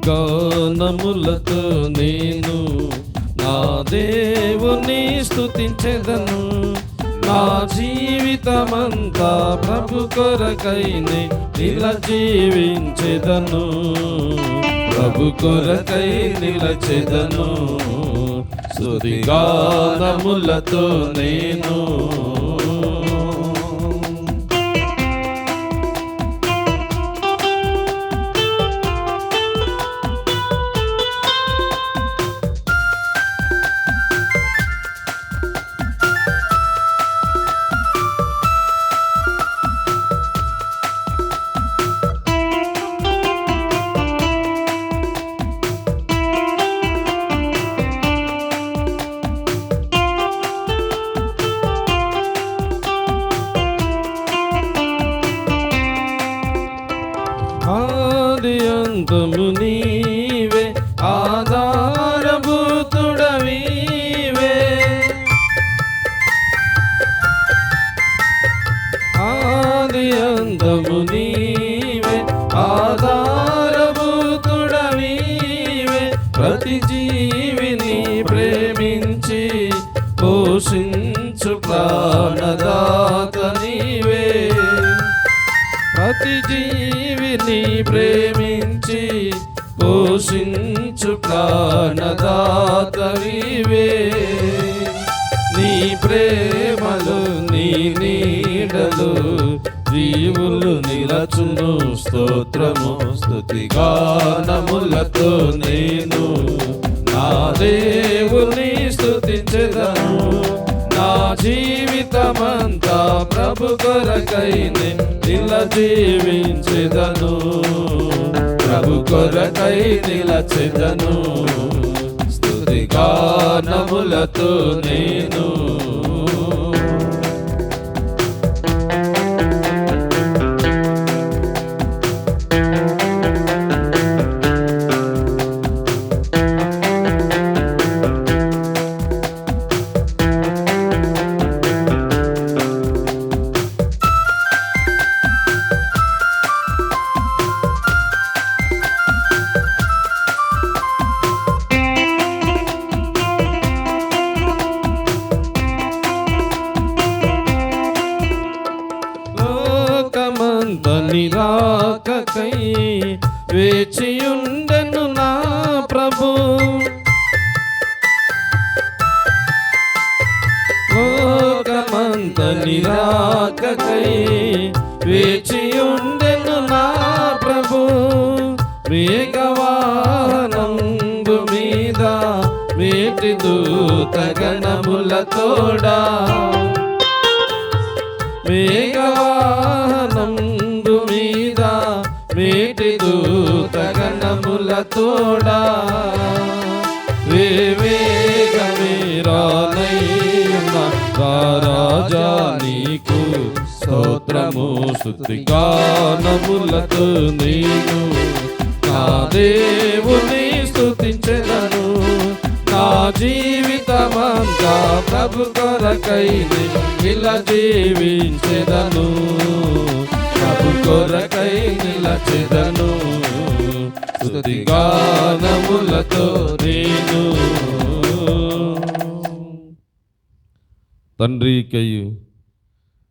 గానములతో నేను నా దేవుని స్తుతించెదను. నా జీవితమంతా ప్రభు కొరకైనే ఇలా జీవించెదను. ప్రభు కొరకై నిలచెదను. స్తుతి గానములతో నేను ఆది అంతము నీవే, ఆధారభూతుడవీవే. ఆది అంతము నీవే, ఆధారభూతుడవీవే. ప్రతి జీవిని ప్రేమించి పోషించు ప్రాణదాత నీవే. ప్రతి జీవిని ప్రేమించి పోషించు ప్రాణదాతవివే. నీ ప్రేమలు నీ నీడలు జీవులు నిలచును. స్తోత్రము స్తుతి గానములతో నేను నా దేవుని స్తుతించెదను. నా జీవితమంతా ప్రభు కొరకైనే ఇలా జీవించెదను. ప్రభు కొరకై నిలచెదను. స్తుతి గానములతో నేను నిరాకకై వేచియుండెను నా ప్రభు. లోకమంత నిరాకకై వేచియుండెను నా ప్రభు. మేఘవాహనంబు మీద మేటి దూతగణములతోడా. మేఘవాహనంబు మీద మేటి దూతగణములతోడా. వేవేగమేరానయ్యున్న రాజా నీకు స్తోత్రము. స్తుతి గానములతో నేను నా దేవుని స్తుతించెదను. నా జీవితమంతా ప్రభు కొరకైనే ఇలా జీవించెదను. ప్రభు కొరకై నిలచెదను. స్తుతి గానములతో నేను. తండ్రికై